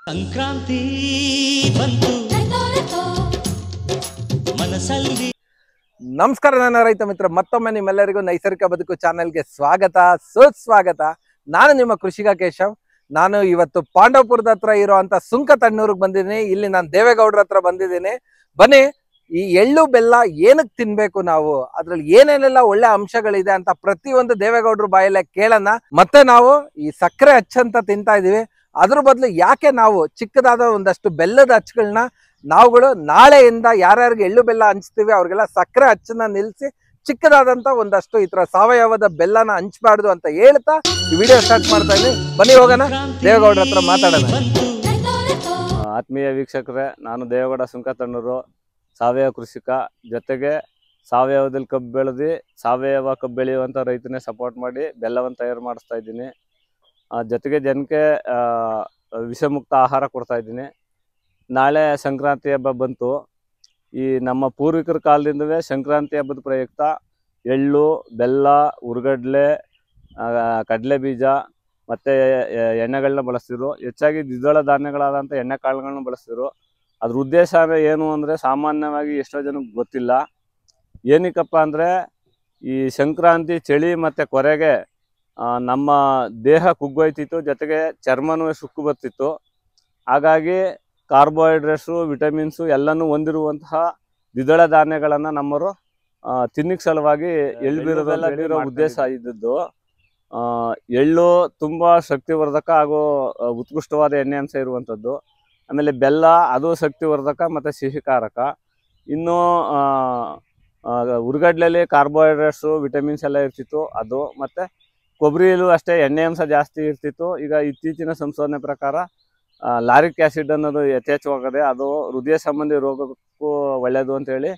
ಸಂಕ್ರಾಂತಿ ಬಂತು ಮನಸ್ಸಲ್ಲಿ. ನಮಸ್ಕಾರ ನನ್ನ ರೈತ ಮಿತ್ರ, ಮತ್ತೊಮ್ಮೆ ನಿಮ್ಮೆಲ್ಲರಿಗೂ ನೈಸರ್ಗಿಕ ಬದುಕು ಚಾನೆಲ್ಗೆ ಸ್ವಾಗತ ಸುಸ್ವಾಗತ. ನಾನು ನಿಮ್ಮ ಕೃಷಿಕ ಕೇಶವ್. ನಾನು ಇವತ್ತು ಪಾಂಡವಪುರದ ಹತ್ರ ಇರುವಂತ ಸುಂಕತಣ್ಣೂರಿಗೆ ಬಂದಿದ್ದೀನಿ. ಇಲ್ಲಿ ನಾನು ದೇವೇಗೌಡರ ಹತ್ರ ಬಂದಿದ್ದೀನಿ. ಬನ್ನಿ, ಈ ಎಳ್ಳು ಬೆಲ್ಲ ಏನಕ್ಕೆ ತಿನ್ಬೇಕು, ನಾವು ಅದ್ರಲ್ಲಿ ಏನೇನೆಲ್ಲ ಒಳ್ಳೆ ಅಂಶಗಳಿದೆ ಅಂತ ಪ್ರತಿಯೊಂದು ದೇವೇಗೌಡರ ಬಾಯಲ್ಲೇ ಕೇಳೋಣ. ಮತ್ತೆ ನಾವು ಈ ಸಕ್ಕರೆ ಅಚ್ಚಂತ ತಿಂತಾ ಇದೀವಿ, ಅದ್ರ ಬದಲು ಯಾಕೆ ನಾವು ಚಿಕ್ಕದಾದ ಒಂದಷ್ಟು ಬೆಲ್ಲದ ಅಚ್ಚುಗಳನ್ನ ನಾವುಗಳು ನಾಳೆಯಿಂದ ಯಾರ್ಯಾರಿಗೆ ಎಳ್ಳು ಬೆಲ್ಲ ಹಂಚ್ತೀವಿ ಅವ್ರಿಗೆಲ್ಲ ಸಕ್ಕರೆ ಅಚ್ಚನ್ನ ನಿಲ್ಲಿಸಿ ಚಿಕ್ಕದಾದಂತ ಒಂದಷ್ಟು ಈ ತರ ಸಾವಯವದ ಬೆಲ್ಲನ ಹಂಚ್ಬಾರ್ದು ಅಂತ ಹೇಳ್ತಾ ಈ ವಿಡಿಯೋ ಸ್ಟಾರ್ಟ್ ಮಾಡ್ತಾ ಇದ್ದೀನಿ. ಬನ್ನಿ ಹೋಗೋಣ, ದೇವೇಗೌಡರ ಹತ್ರ ಮಾತಾಡೋಣ. ಆತ್ಮೀಯ ವೀಕ್ಷಕರೇ, ನಾನು ದೇವೇಗೌಡ ಸುಂಕತಣ್ಣೂರು, ಸಾವಯವ ಕೃಷಿಕ. ಜೊತೆಗೆ ಸಾವಯವದಲ್ಲಿ ಕಬ್ಬು ಬೆಳೆದು ಸಾವಯವ ಕಬ್ಬು ಬೆಳೆಯುವಂಥ ರೈತನೇ ಸಪೋರ್ಟ್ ಮಾಡಿ ಬೆಲ್ಲವನ್ನು ತಯಾರು ಮಾಡಿಸ್ತಾ ಇದ್ದೀನಿ. ಜೊತೆಗೆ ಜನಕ್ಕೆ ವಿಷಮುಕ್ತ ಆಹಾರ ಕೊಡ್ತಾ ಇದ್ದೀನಿ. ನಾಳೆ ಸಂಕ್ರಾಂತಿ ಹಬ್ಬ ಬಂತು. ಈ ನಮ್ಮ ಪೂರ್ವಿಕರ ಕಾಲದಿಂದಲೇ ಸಂಕ್ರಾಂತಿ ಹಬ್ಬದ ಪ್ರಯುಕ್ತ ಎಳ್ಳು, ಬೆಲ್ಲ, ಉರ್ಗಡ್ಲೆ, ಕಡಲೆ ಬೀಜ ಮತ್ತು ಎಣ್ಣೆಗಳನ್ನ ಬಳಸ್ತಿದ್ರು. ಹೆಚ್ಚಾಗಿ ದ್ವಿದಳ ಧಾನ್ಯಗಳಾದಂಥ ಎಣ್ಣೆ ಕಾಳುಗಳನ್ನ ಬಳಸ್ತಿದ್ರು. ಅದ್ರ ಉದ್ದೇಶ ಏನು ಅಂದರೆ ಸಾಮಾನ್ಯವಾಗಿ ಎಷ್ಟೋ ಜನಕ್ಕೆ ಗೊತ್ತಿಲ್ಲ. ಏನಕ್ಕಪ್ಪ ಅಂದರೆ ಈ ಸಂಕ್ರಾಂತಿ ಚಳಿ ಮತ್ತು ಕೊರೆಗೆ ನಮ್ಮ ದೇಹ ಕುಗ್ಗೋಯ್ತಿತ್ತು, ಜೊತೆಗೆ ಚರ್ಮನೂ ಸುಕ್ಕು ಬರ್ತಿತ್ತು. ಹಾಗಾಗಿ ಕಾರ್ಬೋಹೈಡ್ರೇಟ್ಸು, ವಿಟಮಿನ್ಸು ಎಲ್ಲನೂ ಹೊಂದಿರುವಂತಹ ದ್ವಿದಳ ಧಾನ್ಯಗಳನ್ನು ನಮ್ಮರು ತಿನ್ನಕ್ಕೆ ಸಲುವಾಗಿ ಎಳ್ಳು ಬೀರೋ ಉದ್ದೇಶ ಇದ್ದದ್ದು. ಎಳ್ಳು ತುಂಬ ಶಕ್ತಿವರ್ಧಕ ಹಾಗೂ ಉತ್ಕೃಷ್ಟವಾದ ಎಣ್ಣೆ ಅಂಶ ಇರುವಂಥದ್ದು. ಆಮೇಲೆ ಬೆಲ್ಲ, ಅದು ಶಕ್ತಿವರ್ಧಕ ಮತ್ತು ಸಿಹಿಕಾರಕ. ಇನ್ನು ಉರ್ಗಡ್ಲೆಯಲ್ಲಿ ಕಾರ್ಬೋಹೈಡ್ರೇಟ್ಸು, ವಿಟಮಿನ್ಸ್ ಎಲ್ಲ ಇರ್ತಿತ್ತು ಅದು. ಮತ್ತು ಕೊಬ್ಬರಿಯಲ್ಲೂ ಅಷ್ಟೇ ಎಣ್ಣೆ ಅಂಶ ಜಾಸ್ತಿ ಇರ್ತಿತ್ತು. ಈಗ ಇತ್ತೀಚಿನ ಸಂಶೋಧನೆ ಪ್ರಕಾರ ಲಾರಿಕ್ ಆ್ಯಸಿಡ್ ಅನ್ನೋದು ಯಥೇಚ್ಛವಾಗದೆ ಅದು ಹೃದಯ ಸಂಬಂಧಿ ರೋಗಕ್ಕೂ ಒಳ್ಳೆಯದು ಅಂತೇಳಿ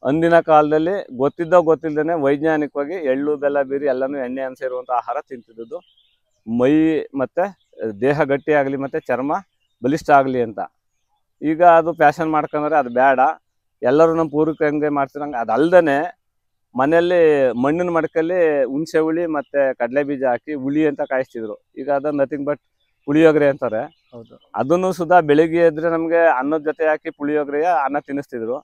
ಅಂದಿನ ಕಾಲದಲ್ಲಿ ಗೊತ್ತಿಲ್ಲದೇ ವೈಜ್ಞಾನಿಕವಾಗಿ ಎಳ್ಳು, ಬೆಲ್ಲ, ಬೀರಿ ಎಲ್ಲನೂ ಎಣ್ಣೆ ಅಂಶ ಇರುವಂಥ ಆಹಾರ ತಿಂತಿದ್ದು, ಮೈ ಮತ್ತು ದೇಹ ಗಟ್ಟಿ ಆಗಲಿ ಮತ್ತು ಚರ್ಮ ಬಲಿಷ್ಠ ಆಗಲಿ ಅಂತ. ಈಗ ಅದು ಫ್ಯಾಷನ್ ಮಾಡ್ಕೊಂಡ್ರೆ ಅದು ಬೇಡ. ಎಲ್ಲರೂ ನಮ್ಮ ಪೂರ್ವಿಕರು ಹೆಂಗೆ ಮಾಡ್ತಿರಂಗೆ ಅದಲ್ದೇ ಮನೆಯಲ್ಲಿ ಮಣ್ಣಿನ ಮಡಕಲ್ಲಿ ಹುಣಸೆ ಹುಳಿ ಮತ್ತು ಕಡಲೆ ಬೀಜ ಹಾಕಿ ಹುಳಿ ಅಂತ ಕಾಯಿಸ್ತಿದ್ರು. ಈಗ ಅದು ನಥಿಂಗ್ ಬಟ್ ಪುಳಿಯೋಗರೆ ಅಂತಾರೆ. ಹೌದು, ಅದನ್ನು ಸುಧಾ ಬೆಳಿಗ್ಗೆ ಎದ್ರೆ ನಮಗೆ ಅನ್ನದ ಜೊತೆ ಹಾಕಿ ಪುಳಿಯೋಗರೆಯ ಅನ್ನ ತಿನ್ನಿಸ್ತಿದ್ರು.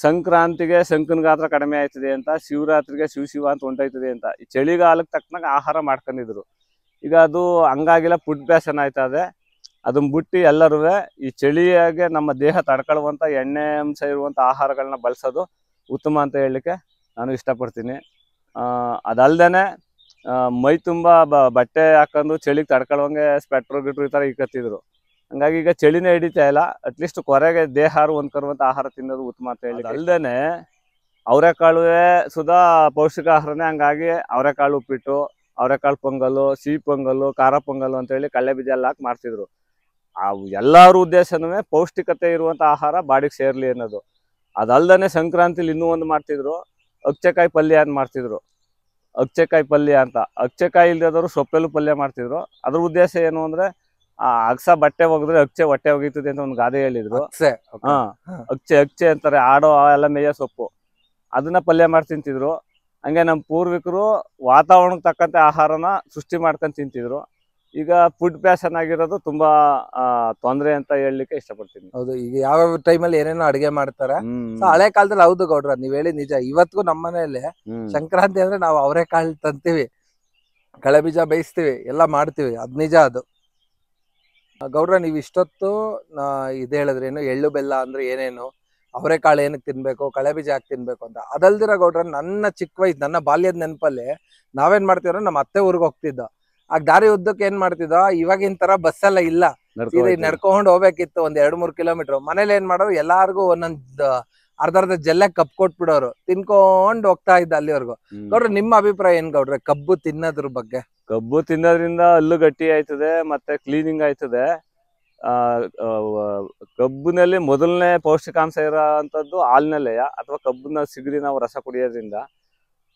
ಸಂಕ್ರಾಂತಿಗೆ ಶಂಕನ ಗಾತ್ರ ಕಡಿಮೆ ಆಯ್ತದೆ ಅಂತ, ಶಿವರಾತ್ರಿಗೆ ಶಿವ ಅಂತ ಹೊಂಟೋಯ್ತದೆ ಅಂತ ಈ ಚಳಿಗಾಲಕ್ಕೆ ತಕ್ಕನಾಗ ಆಹಾರ ಮಾಡ್ಕೊಂಡಿದ್ರು. ಈಗ ಅದು ಹಂಗಾಗಿಲ್ಲ, ಫುಡ್ ಫ್ಯಾಷನ್ ಆಯ್ತದೆ. ಅದನ್ನ ಬಿಟ್ಟು ಎಲ್ಲರೂ ಈ ಚಳಿಯಾಗೆ ನಮ್ಮ ದೇಹ ತಡ್ಕೊಳ್ಳುವಂಥ ಎಣ್ಣೆ ಅಂಶ ಇರುವಂಥ ಆಹಾರಗಳನ್ನ ಬಳಸೋದು ಉತ್ತಮ ಅಂತ ಹೇಳಲಿಕ್ಕೆ ನಾನು ಇಷ್ಟಪಡ್ತೀನಿ. ಅದಲ್ದೇ ಮೈ ತುಂಬ ಬಟ್ಟೆ ಹಾಕೊಂಡು ಚಳಿಗೆ ತಡ್ಕೊಳ್ಳೋಂಗೆ ಸ್ವೆಟ್ರು ಗಿಟ್ರು ಈ ಥರ ಇಕ್ಕತ್ತಿದ್ರು. ಹಂಗಾಗಿ ಈಗ ಚಳಿನೇ ಹಿಡಿತಾ ಇಲ್ಲ. ಅಟ್ಲೀಸ್ಟ್ ಕೊರೆಗೆ ದೇಹ ಹೊಂದ್ಕರುವಂಥ ಆಹಾರ ತಿನ್ನೋದು ಉತ್ತಮ ಅಂತ ಹೇಳಿ. ಅಲ್ದೇ ಅವರೆಕಾಳುವೆ ಸುಧಾ ಪೌಷ್ಟಿಕ ಆಹಾರನೇ. ಹಂಗಾಗಿ ಅವರೆಕಾಳು ಉಪ್ಪಿಟ್ಟು, ಅವರೆಕಾಳು ಪೊಂಗಲ್ಲು, ಸಿಹಿ ಪೊಂಗಲ್ಲು, ಖಾರ ಪೊಂಗಲ್ಲು ಅಂತೇಳಿ ಕಡಲೆ ಬೀಜ ಎಲ್ಲ ಹಾಕಿ ಮಾಡ್ತಿದ್ರು. ಎಲ್ಲರ ಉದ್ದೇಶನೂ ಪೌಷ್ಟಿಕತೆ ಇರುವಂಥ ಆಹಾರ ಬಾಡಿಗೆ ಸೇರಲಿ ಅನ್ನೋದು. ಅದಲ್ದೇ ಸಂಕ್ರಾಂತಿಲಿ ಇನ್ನೂ ಒಂದು ಮಾಡ್ತಿದ್ರು, ಅಚ್ಚೆಕಾಯಿ ಪಲ್ಯ ಅಂತ ಮಾಡ್ತಿದ್ರು. ಅಚ್ಚೆಕಾಯಿ ಪಲ್ಯ ಅಂತ, ಅಚ್ಚೆಕಾಯಿ ಇಲ್ದಿದ್ದವರು ಸೊಪ್ಪೆಲ್ಲೂ ಪಲ್ಯ ಮಾಡ್ತಿದ್ರು. ಅದ್ರ ಉದ್ದೇಶ ಏನು ಅಂದರೆ ಅಗಸ ಬಟ್ಟೆ ಒಗೆದ್ರೆ ಅಚ್ಚೆ ಹೊಟ್ಟೆ ಒಗೀತದೆ ಅಂತ ಒಂದು ಗಾದೆ ಹೇಳಿದ್ರು. ಅಚ್ಚೆ ಅಂತಾರೆ, ಆಡೋ ಎಲ್ಲ ಮೇಯೋ ಸೊಪ್ಪು, ಅದನ್ನ ಪಲ್ಯ ಮಾಡಿ ತಿಂತಿದ್ರು. ಹಂಗೆ ನಮ್ಮ ಪೂರ್ವಿಕರು ವಾತಾವರಣಕ್ಕೆ ತಕ್ಕಂತೆ ಆಹಾರನ ಸೃಷ್ಟಿ ಮಾಡ್ಕೊಂಡು ತಿಂತಿದ್ರು. ಈಗ ಫುಡ್ ಫ್ಯಾಷನ್ ಆಗಿರೋದು ತುಂಬಾ ತೊಂದರೆ ಅಂತ ಹೇಳಲಿಕ್ಕೆ ಇಷ್ಟಪಡ್ತೀನಿ. ಹೌದು, ಈಗ ಯಾವ ಟೈಮಲ್ಲಿ ಏನೇನೋ ಅಡಿಗೆ ಮಾಡ್ತಾರೆ. ಹಳೆ ಕಾಲದಲ್ಲಿ ಹೌದು ಗೌಡ್ರ, ನೀವ್ ಹೇಳಿ ನಿಜ. ಇವತ್ತಿಗೂ ನಮ್ಮ ಮನೆಯಲ್ಲಿ ಸಂಕ್ರಾಂತಿ ಅಂದ್ರೆ ನಾವು ಅವರೆಕಾಳು ತಂತೀವಿ, ಕಳೆ ಬೀಜ ಬೇಯಿಸ್ತೀವಿ, ಎಲ್ಲ ಮಾಡ್ತೀವಿ. ಅದ್ ನಿಜ. ಅದು ಗೌಡ್ರ, ನೀವ್ ಇಷ್ಟೊತ್ತು ಇದು ಹೇಳಿದ್ರೇನು, ಎಳ್ಳು ಬೆಲ್ಲ ಅಂದ್ರೆ ಏನೇನು, ಅವರೆಕಾಳು ಏನಕ್ಕೆ ತಿನ್ಬೇಕು, ಕಳೆ ಬೀಜ ಯಾಕೆ ತಿನ್ಬೇಕು ಅಂತ. ಅದಲ್ದಿರ ಗೌಡ್ರ, ನನ್ನ ಚಿಕ್ಕ ವಯಸ್ಸು, ನನ್ನ ಬಾಲ್ಯದ ನೆನಪಲ್ಲಿ ನಾವೇನ್ ಮಾಡ್ತೀವ್ರ, ನಮ್ಮ ಅತ್ತೆ ಊರಿಗೆ ಹೋಗ್ತಿದ್ದ. ಆ ದಾರಿ ಉದ್ದಕ್ಕೆ ಏನ್ ಮಾಡ್ತಿದ್ದ, ಇವಾಗಿನ ತರ ಬಸ್ ಎಲ್ಲ ಇಲ್ಲ, ನಡ್ಕೊಂಡು ಹೋಗ್ಬೇಕಿತ್ತು ಒಂದ್ 2-3 ಕಿಲೋಮೀಟರ್. ಮನೇಲಿ ಏನ್ ಮಾಡೋರು, ಎಲ್ಲಾರ್ಗು ಒಂದೊಂದ್ ಅರ್ಧ ಜಲ್ಲೆ ಕಬ್ಬು ಕೊಟ್ಬಿಡೋರು, ತಿನ್ಕೊಂಡ್ ಹೋಗ್ತಾ ಇದ್ದ ಅಲ್ಲಿವರೆಗೂ. ಗೌಡ್ರ, ನಿಮ್ಮ ಅಭಿಪ್ರಾಯ ಏನ್ ಗೌಡ್ರೆ ಕಬ್ಬು ತಿನ್ನೋದ್ರ ಬಗ್ಗೆ? ಕಬ್ಬು ತಿನ್ನೋದ್ರಿಂದ ಹಲ್ಲು ಗಟ್ಟಿ ಆಯ್ತದೆ ಮತ್ತೆ ಕ್ಲೀನಿಂಗ್ ಆಯ್ತದೆ. ಕಬ್ಬಿನಲ್ಲಿ ಮೊದಲನೇ ಪೌಷ್ಟಿಕಾಂಶ ಇರೋಂಥದ್ದು ಹಾಲಿನಲ್ಲೆಯ ಅಥವಾ ಕಬ್ಬನ್ನ ಸಿಗಡಿ ನಾವು ರಸ ಕುಡಿಯೋದ್ರಿಂದ.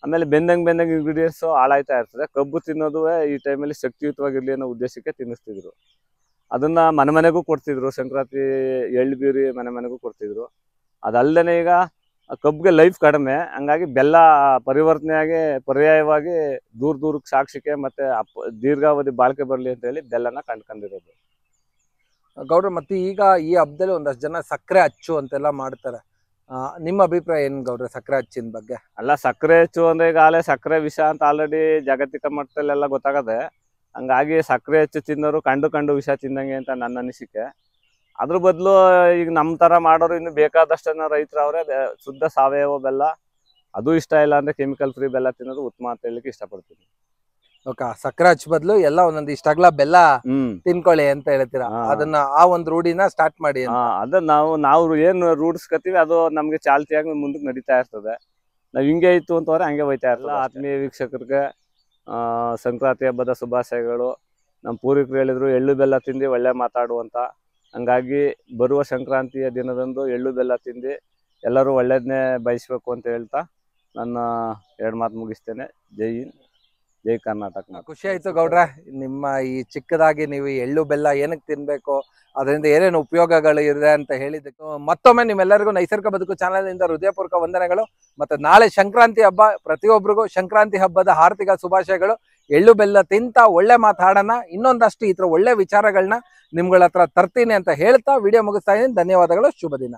ಆಮೇಲೆ ಬೆಂದಂಗೆ ಇಂಗ್ರೀಡಿಯೆಂಟ್ಸು ಹಾಳಾಯ್ತಾ ಇರ್ತದೆ. ಕಬ್ಬು ತಿನ್ನೋದು ಈ ಟೈಮಲ್ಲಿ ಶಕ್ತಿಯುತವಾಗಿರಲಿ ಅನ್ನೋ ಉದ್ದೇಶಕ್ಕೆ ತಿನ್ನಿಸ್ತಿದ್ರು. ಅದನ್ನ ಮನೆಗೂ ಕೊಡ್ತಿದ್ರು. ಸಂಕ್ರಾಂತಿ ಎಳ್ಳು ಬೀರಿ ಮನೆಗೂ ಕೊಡ್ತಿದ್ರು. ಅದಲ್ಲದೆ ಈಗ ಕಬ್ಬಿಗೆ ಲೈಫ್ ಕಡಿಮೆ, ಹಂಗಾಗಿ ಬೆಲ್ಲ ಪರಿವರ್ತನೆಯಾಗಿ ಪರ್ಯಾಯವಾಗಿ ದೂರಕ್ಕೆ ಸಾಕ್ಷಿಕೆ ಮತ್ತೆ ದೀರ್ಘಾವಧಿ ಬಾಳಿಕೆ ಬರಲಿ ಅಂತ ಹೇಳಿ ಬೆಲ್ಲನ ಕಂಡ್ಕೊಂಡಿರೋದು. ಗೌಡ್ರ ಮತ್ತೆ ಈಗ ಈ ಹಬ್ಬದಲ್ಲಿ ಒಂದಷ್ಟು ಜನ ಸಕ್ಕರೆ ಅಚ್ಚು ಅಂತೆಲ್ಲ ಮಾಡ್ತಾರೆ. ನಿಮ್ಮ ಅಭಿಪ್ರಾಯ ಏನ್ ಗೌಡ್ರ ಸಕ್ಕರೆ ಹಚ್ಚಿನ ಬಗ್ಗೆ? ಅಲ್ಲ, ಸಕ್ಕರೆ ಹೆಚ್ಚು ಅಂದ್ರೆ ಈಗ ಆಲೆ ಸಕ್ಕರೆ ವಿಷ ಅಂತ ಆಲ್ರೆಡಿ ಜಾಗತಿಕ ಮಟ್ಟದಲ್ಲೆಲ್ಲ ಗೊತ್ತಾಗದೆ. ಹಂಗಾಗಿ ಸಕ್ಕರೆ ಹೆಚ್ಚು ತಿನ್ನೋರು ಕಂಡು ವಿಷ ತಿಂದಂಗೆ ಅಂತ ನನ್ನ ಅನಿಸಿಕೆ. ಅದ್ರ ಬದಲು ಈಗ ನಮ್ಮ ತರ ಮಾಡೋರು ಇನ್ನು ಬೇಕಾದಷ್ಟು ಜನ ರೈತರು ಅವ್ರೆ. ಶುದ್ಧ ಸಾವಯವ ಬೆಲ್ಲ, ಅದು ಇಷ್ಟ ಇಲ್ಲ ಅಂದ್ರೆ ಕೆಮಿಕಲ್ ಫ್ರೀ ಬೆಲ್ಲ ತಿನ್ನೋದು ಉತ್ತಮ ಅಂತ ಹೇಳಲಿಕ್ಕೆ ಇಷ್ಟಪಡ್ತೀನಿ. ಓಕೆ, ಸಕ್ಕರೆ ಹಚ್ಚ ಬದಲು ಎಲ್ಲ ಒಂದೊಂದು ಇಷ್ಟಾಗ್ಲ ಬೆಲ್ಲ ತಿನ್ಕೊಳ್ಳಿ ಅಂತ ಹೇಳ್ತೀರಾ. ಅದನ್ನ ಆ ಒಂದು ರೂಢಿನ ಸ್ಟಾರ್ಟ್ ಮಾಡಿ. ಅದ ನಾವು ಏನ್ ರೂಢಿಸ್ಕತೀವಿ ಅದು ನಮ್ಗೆ ಚಾಲ್ತಿಯಾಗಿ ಮುಂದಕ್ಕೆ ನಡೀತಾ ಇರ್ತದೆ. ನಾವ್ ಹಿಂಗೆ ಇತ್ತು ಅಂತಂದ್ರೆ ಹಂಗೆ ಹೋಯ್ತಾ ಇರ್ತದೆ. ಆತ್ಮೀಯ ವೀಕ್ಷಕರಿಗೆ ಸಂಕ್ರಾಂತಿ ಹಬ್ಬದ ಶುಭಾಶಯಗಳು. ನಮ್ಮ ಪೂರ್ವಿಕರು ಹೇಳಿದ್ರು ಎಳ್ಳು ಬೆಲ್ಲ ತಿಂದು ಒಳ್ಳೆ ಮಾತಾಡುವಂತ. ಹಂಗಾಗಿ ಬರುವ ಸಂಕ್ರಾಂತಿಯ ದಿನದಂದು ಎಳ್ಳು ಬೆಲ್ಲ ತಿಂದು ಎಲ್ಲರೂ ಒಳ್ಳೇದನ್ನೇ ಬಯಸ್ಬೇಕು ಅಂತ ಹೇಳ್ತಾ ನನ್ನ 2 ಮಾತು ಮುಗಿಸ್ತೇನೆ. ಜೈ ಹಿಂದ್, ಜೈ ಕರ್ನಾಟಕ. ಖುಷಿ ಆಯ್ತು ಗೌಡ್ರ, ನಿಮ್ಮ ಈ ಚಿಕ್ಕದಾಗಿ ನೀವು ಎಳ್ಳು ಬೆಲ್ಲ ಏನಕ್ಕೆ ತಿನ್ಬೇಕು, ಅದರಿಂದ ಏನೇನು ಉಪಯೋಗಗಳು ಇದೆ ಅಂತ ಹೇಳಿದ್ದಕ್ಕೆ ಮತ್ತೊಮ್ಮೆ ನಿಮ್ಮೆಲ್ಲರಿಗೂ ನೈಸರ್ಗಿಕ ಬದುಕು ಚಾನಲ್ ಇಂದ ಹೃದಯಪೂರ್ವಕ ವಂದನೆಗಳು. ಮತ್ತೆ ನಾಳೆ ಸಂಕ್ರಾಂತಿ ಹಬ್ಬ, ಪ್ರತಿಯೊಬ್ಬರಿಗೂ ಸಂಕ್ರಾಂತಿ ಹಬ್ಬದ ಹಾರ್ದಿಕ ಶುಭಾಶಯಗಳು. ಎಳ್ಳು ಬೆಲ್ಲ ತಿಂತ ಒಳ್ಳೆ ಮಾತಾಡೋಣ. ಇನ್ನೊಂದಷ್ಟು ಈ ತರ ಒಳ್ಳೆ ವಿಚಾರಗಳನ್ನ ನಿಮ್ಗಳ ಹತ್ರ ತರ್ತೀನಿ ಅಂತ ಹೇಳ್ತಾ ವಿಡಿಯೋ ಮುಗಿಸ್ತಾ ಇದ್ದೀನಿ. ಧನ್ಯವಾದಗಳು, ಶುಭ ದಿನ.